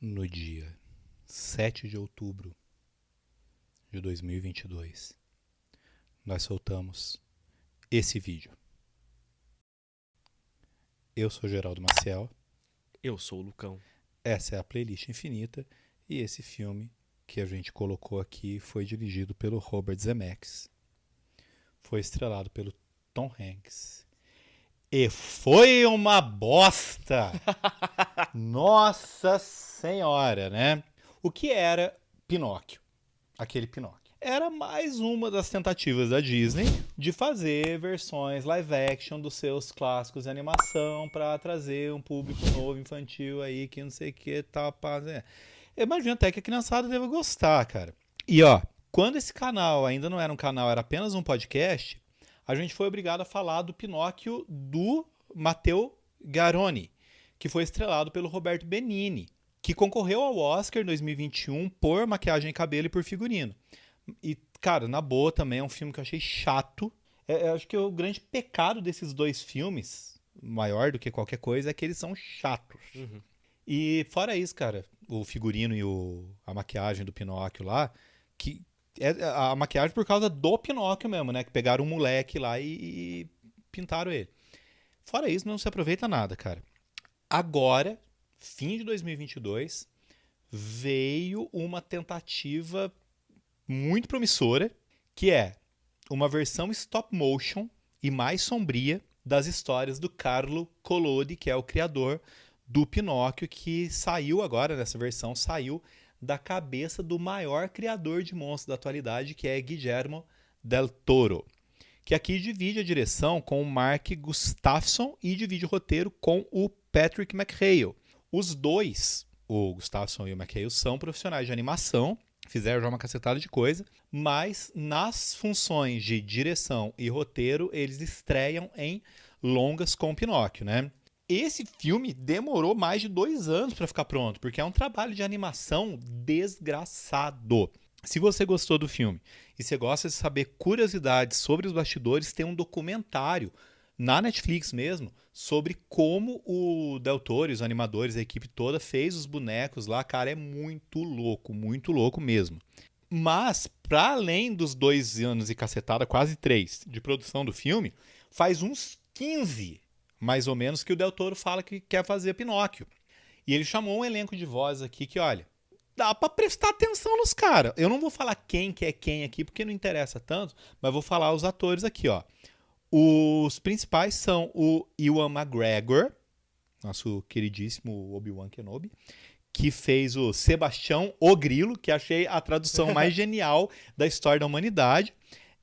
no dia 7 de outubro de 2022, nós soltamos esse vídeo. Eu sou Geraldo Maciel. Eu sou o Lucão. Essa é a playlist infinita e esse filme que a gente colocou aqui foi dirigido pelo Robert Zemeckis. Foi estrelado pelo Tom Hanks. E foi uma bosta! Nossa Senhora, né? O que era Pinóquio? Aquele Pinóquio. Era mais uma das tentativas da Disney de fazer versões live action dos seus clássicos de animação para trazer um público novo, infantil aí, que não sei o que tá fazendo. Eu imagino até que a criançada deva gostar, cara. E ó, quando esse canal ainda não era um canal, era apenas um podcast, a gente foi obrigado a falar do Pinóquio do Matteo Garrone, que foi estrelado pelo Roberto Benigni, que concorreu ao Oscar em 2021 por maquiagem e cabelo e por figurino. E, cara, na boa também é um filme que eu achei chato. Eu acho que o grande pecado desses dois filmes, maior do que qualquer coisa, é que eles são chatos. Uhum. E fora isso, cara, o figurino e a maquiagem do Pinóquio lá, que é a maquiagem por causa do Pinóquio mesmo, né? Que pegaram um moleque lá e pintaram ele. Fora isso, não se aproveita nada, cara. Agora, fim de 2022, veio uma tentativa muito promissora, que é uma versão stop motion e mais sombria das histórias do Carlo Collodi, que é o criador do Pinóquio, que saiu agora, nessa versão, saiu da cabeça do maior criador de monstros da atualidade, que é Guillermo del Toro, que aqui divide a direção com o Mark Gustafson e divide o roteiro com o Patrick McHale. Os dois, o Gustafson e o McHale, são profissionais de animação, fizeram já uma cacetada de coisa, mas nas funções de direção e roteiro, eles estreiam em longas com Pinóquio, né? Esse filme demorou mais de 2 anos para ficar pronto, porque é um trabalho de animação desgraçado. Se você gostou do filme e você gosta de saber curiosidades sobre os bastidores, tem um documentário na Netflix mesmo sobre como o Del Toro, os animadores, a equipe toda fez os bonecos lá. Cara, é muito louco mesmo. Mas, para além dos 2 anos e cacetada, quase 3, de produção do filme, faz uns 15, mais ou menos, que o Del Toro fala que quer fazer Pinóquio. E ele chamou um elenco de voz aqui que, olha, dá pra prestar atenção nos caras. Eu não vou falar quem que é quem aqui, porque não interessa tanto, mas vou falar os atores aqui, ó. Os principais são o Ewan McGregor, nosso queridíssimo Obi-Wan Kenobi, que fez o Sebastião o Grilo, que achei a tradução mais genial da história da humanidade,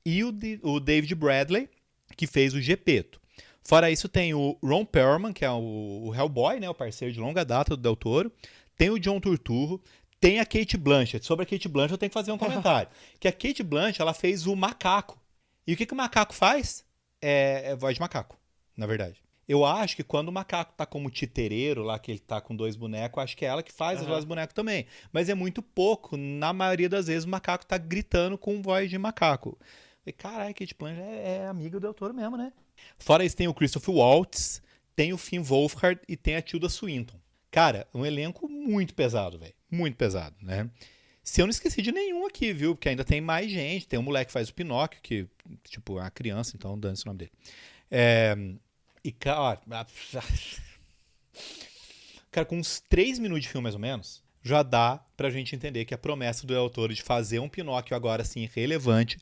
e o David Bradley, que fez o Gepeto. Fora isso, tem o Ron Perlman, que é o Hellboy, né, o parceiro de longa data do Del Toro. Tem o John Turturro. Tem a Cate Blanchett. Sobre a Cate Blanchett eu tenho que fazer um comentário. Que a Cate Blanchett, ela fez o macaco. E o que o macaco faz? É voz de macaco, na verdade. Eu acho que quando o macaco tá como titereiro lá, que ele tá com 2 bonecos, acho que é ela que faz as vozes do boneco também. Mas é muito pouco. Na maioria das vezes o macaco tá gritando com voz de macaco. E caralho, a Cate Blanchett é amiga do Del Toro mesmo, né? Fora isso tem o Christopher Waltz, tem o Finn Wolfhard e tem a Tilda Swinton. Cara, um elenco muito pesado, velho. Muito pesado, né? Se eu não esqueci de nenhum aqui, viu? Porque ainda tem mais gente. Tem um moleque que faz o Pinóquio, que, tipo, é uma criança, então dane-se o nome dele. E, cara, com uns 3 minutos de filme, mais ou menos, já dá pra gente entender que a promessa do Del Toro de fazer um Pinóquio agora, assim, relevante,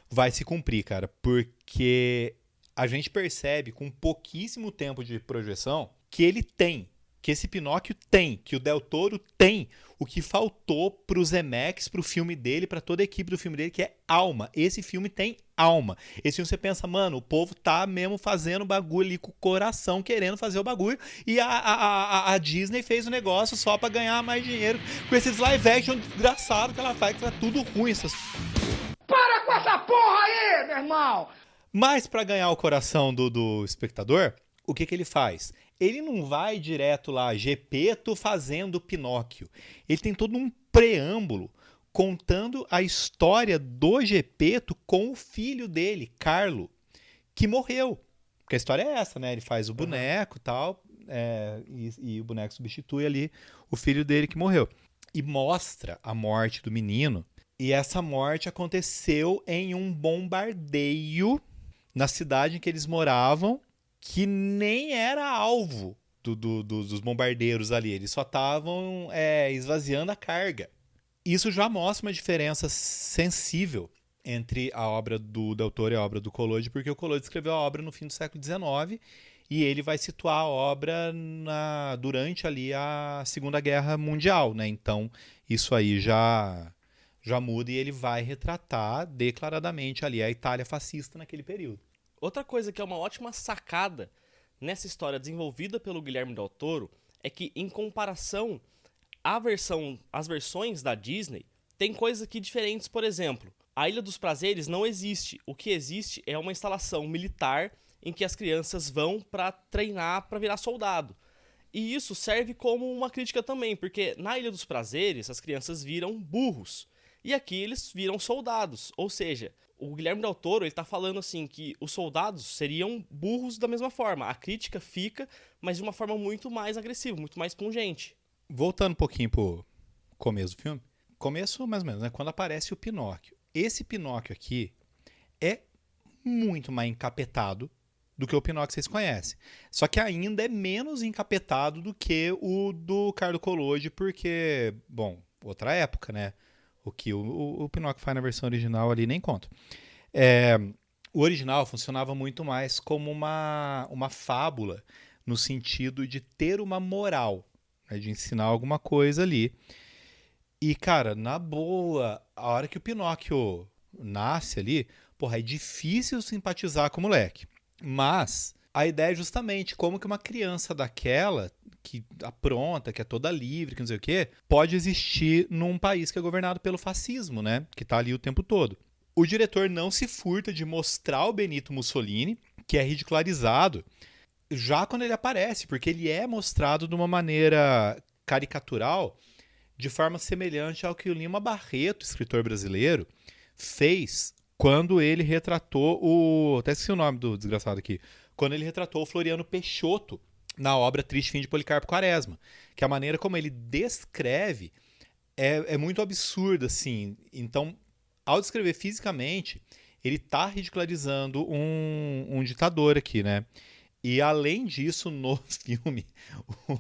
vai se cumprir, cara. Porque a gente percebe, com pouquíssimo tempo de projeção, que ele tem, que esse Pinóquio tem, que o Del Toro tem o que faltou pro Zemeckis, pro filme dele, pra toda a equipe do filme dele, que é alma. Esse filme tem alma. Esse filme você pensa, mano, o povo tá mesmo fazendo bagulho ali com o coração, querendo fazer o bagulho, e a Disney fez o negócio só pra ganhar mais dinheiro com esses live action desgraçados que ela faz, que tá tudo ruim. Para com essa porra aí, meu irmão! Mas pra ganhar o coração do espectador, o que ele faz? Ele não vai direto lá, Gepeto fazendo Pinóquio. Ele tem todo um preâmbulo contando a história do Gepeto com o filho dele, Carlo, que morreu. Porque a história é essa, né? Ele faz o boneco e tal, e o boneco substitui ali o filho dele que morreu. E mostra a morte do menino. E essa morte aconteceu em um bombardeio na cidade em que eles moravam, que nem era alvo dos bombardeiros ali. Eles só estavam esvaziando a carga. Isso já mostra uma diferença sensível entre a obra do Del Toro e a obra do Collodi, porque o Collodi escreveu a obra no fim do século XIX e ele vai situar a obra durante ali a Segunda Guerra Mundial, né? Então, isso aí já muda e ele vai retratar declaradamente ali a Itália fascista naquele período. Outra coisa que é uma ótima sacada nessa história desenvolvida pelo Guilherme Del Toro é que, em comparação às versões da Disney, tem coisas aqui diferentes. Por exemplo, a Ilha dos Prazeres não existe. O que existe é uma instalação militar em que as crianças vão para treinar para virar soldado. E isso serve como uma crítica também, porque na Ilha dos Prazeres as crianças viram burros. E aqui eles viram soldados, ou seja, o Guilherme Del Toro está falando assim que os soldados seriam burros da mesma forma. A crítica fica, mas de uma forma muito mais agressiva, muito mais pungente. Voltando um pouquinho pro começo do filme, começo mais ou menos, né? Quando aparece o Pinóquio. Esse Pinóquio aqui é muito mais encapetado do que o Pinóquio que vocês conhecem. Só que ainda é menos encapetado do que o do Carlo Collodi, porque, bom, outra época, né? O que o Pinóquio faz na versão original ali nem conta. O original funcionava muito mais como uma fábula, no sentido de ter uma moral, né, de ensinar alguma coisa ali. E, cara, na boa, a hora que o Pinóquio nasce ali, porra, é difícil simpatizar com o moleque. Mas a ideia é justamente como que uma criança daquela, que apronta, que é toda livre, que não sei o quê, pode existir num país que é governado pelo fascismo, né? Que tá ali o tempo todo. O diretor não se furta de mostrar o Benito Mussolini, que é ridicularizado, já quando ele aparece, porque ele é mostrado de uma maneira caricatural, de forma semelhante ao que o Lima Barreto, escritor brasileiro, fez quando ele retratou até esqueci o nome do desgraçado aqui. Quando ele retratou o Floriano Peixoto na obra Triste Fim de Policarpo Quaresma. Que a maneira como ele descreve é muito absurda, assim. Então, ao descrever fisicamente, ele está ridicularizando um ditador aqui, né? E, além disso, no filme,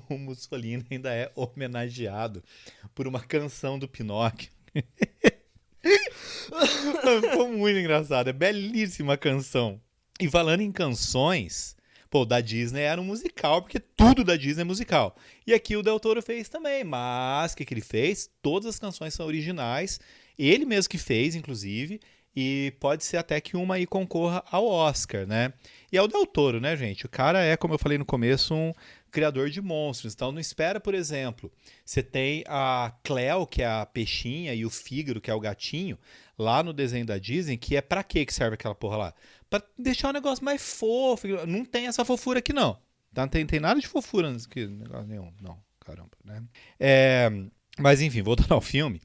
o Mussolini ainda é homenageado por uma canção do Pinóquio. Ficou muito engraçado. É belíssima a canção. E falando em canções, pô, da Disney era um musical, porque tudo da Disney é musical. E aqui o Del Toro fez também, mas o que ele fez? Todas as canções são originais, ele mesmo que fez, inclusive, e pode ser até que uma aí concorra ao Oscar, né? E é o Del Toro, né, gente? O cara é, como eu falei no começo, um criador de monstros. Então não espera, por exemplo, você tem a Cleo, que é a peixinha, e o Fígaro, que é o gatinho, lá no desenho da Disney, que é pra que serve aquela porra lá? Pra deixar o negócio mais fofo. Não tem essa fofura aqui, não. Tá? Não tem nada de fofura aqui, negócio nenhum. Não, caramba, né? Mas enfim, voltando ao filme,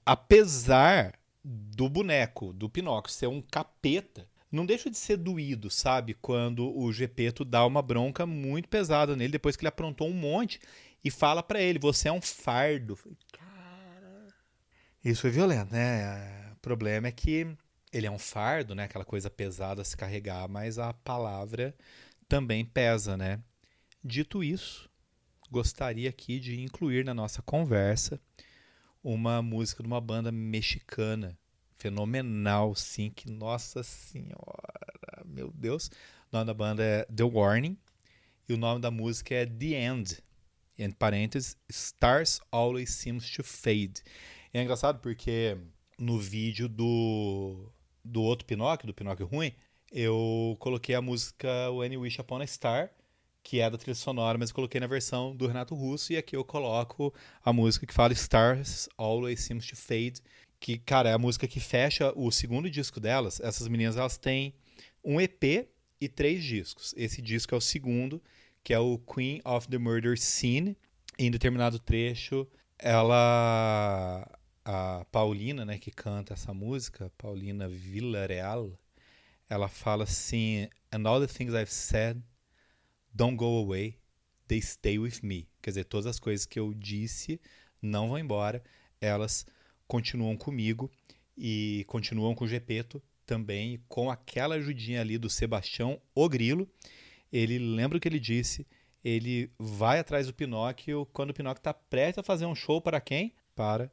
apesar do boneco, do Pinóquio, ser um capeta, não deixa de ser doído, sabe? Quando o Gepeto dá uma bronca muito pesada nele, depois que ele aprontou um monte, e fala pra ele, você é um fardo. Cara... Isso é violento, né? O problema é que ele é um fardo, né? Aquela coisa pesada a se carregar, mas a palavra também pesa, né? Dito isso, gostaria aqui de incluir na nossa conversa uma música de uma banda mexicana fenomenal, sim, que nossa senhora, meu Deus. O nome da banda é The Warning e o nome da música é The End. Entre parênteses, Stars Always Seems to Fade. E é engraçado porque no vídeo do outro Pinóquio, do Pinóquio ruim, eu coloquei a música When You Wish Upon a Star, que é da trilha sonora, mas eu coloquei na versão do Renato Russo, e aqui eu coloco a música que fala Stars Always Seems to Fade, que, cara, é a música que fecha o segundo disco delas. Essas meninas, elas têm um EP e 3 discos. Esse disco é o segundo, que é o Queen of the Murder Scene. Em determinado trecho, a Paulina, né, que canta essa música, Paulina Villarreal, ela fala assim: And all the things I've said, don't go away, they stay with me. Quer dizer, todas as coisas que eu disse não vão embora, elas continuam comigo e continuam com o Gepeto também, com aquela ajudinha ali do Sebastião o Grilo. Ele lembra o que ele disse, ele vai atrás do Pinóquio quando o Pinóquio está prestes a fazer um show para quem? Para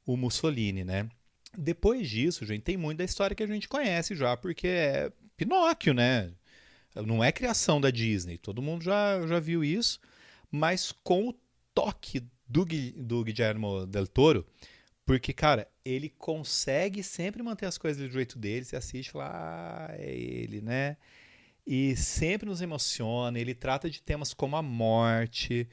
o Mussolini, né? Depois disso, gente, tem muito da história que a gente conhece já, porque é Pinóquio, né? Não é criação da Disney, todo mundo já viu isso, mas com o toque do Guillermo del Toro, porque, cara, ele consegue sempre manter as coisas do jeito dele, você assiste e fala, é ele, né? E sempre nos emociona, ele trata de temas como a morte,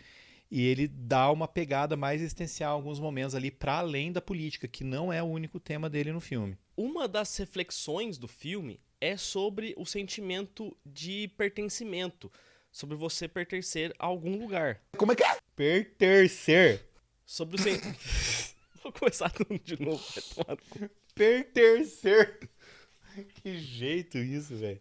e ele dá uma pegada mais existencial em alguns momentos ali, para além da política, que não é o único tema dele no filme. Uma das reflexões do filme é sobre o sentimento de pertencimento, sobre você pertencer a algum lugar. Como é que é? Pertencer. Sobre o Vou começar tudo de novo, vai tomar no cu. Pertencer. Que jeito isso, velho.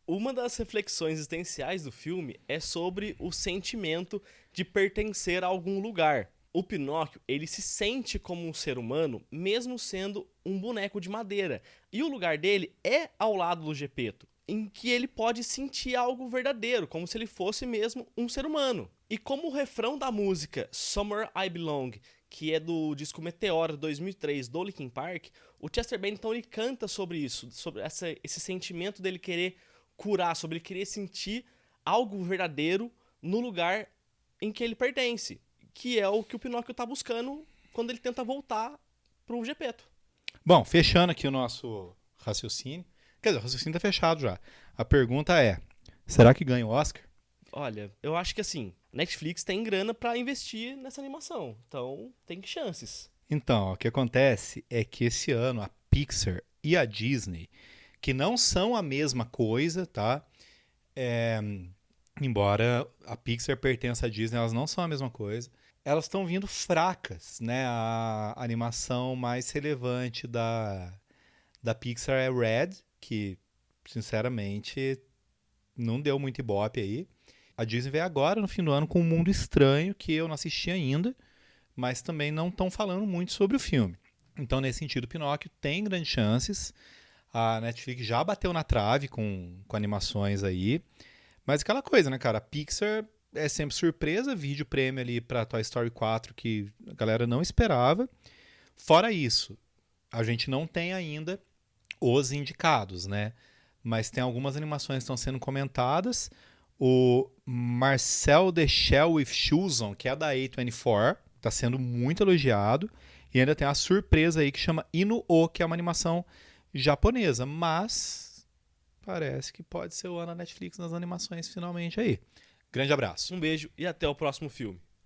Uma das reflexões existenciais do filme é sobre o sentimento de pertencer a algum lugar. O Pinóquio, ele se sente como um ser humano, mesmo sendo um boneco de madeira. E o lugar dele é ao lado do Gepeto, em que ele pode sentir algo verdadeiro, como se ele fosse mesmo um ser humano. E como o refrão da música Somewhere I Belong, que é do disco Meteora de 2003 do Linkin Park, o Chester Bennington ele canta sobre isso, sobre esse sentimento dele querer curar, sobre ele querer sentir algo verdadeiro no lugar em que ele pertence, que é o que o Pinóquio tá buscando quando ele tenta voltar pro Gepeto. Bom, fechando aqui o nosso raciocínio. Quer dizer, o raciocínio tá fechado já. A pergunta é, será que ganha o Oscar? Olha, eu acho que assim, Netflix tem grana pra investir nessa animação, então tem chances. Então, ó, o que acontece é que esse ano a Pixar e a Disney, que não são a mesma coisa, tá? Embora a Pixar pertença à Disney, elas não são a mesma coisa. Elas estão vindo fracas, né? A animação mais relevante da Pixar é Red, que, sinceramente, não deu muito ibope aí. A Disney veio agora, no fim do ano, com Um Mundo Estranho, que eu não assisti ainda, mas também não estão falando muito sobre o filme. Então, nesse sentido, Pinóquio tem grandes chances. A Netflix já bateu na trave com animações aí. Mas aquela coisa, né, cara? A Pixar é sempre surpresa. Vídeo prêmio ali pra Toy Story 4 que a galera não esperava. Fora isso, a gente não tem ainda os indicados, né? Mas tem algumas animações que estão sendo comentadas. O Marcel the Shell with Shoes On, que é da A24, está sendo muito elogiado. E ainda tem a surpresa aí que chama Inu-Oh, que é uma animação japonesa. Mas parece que pode ser o ano da Netflix nas animações finalmente aí. Grande abraço. Um beijo e até o próximo filme.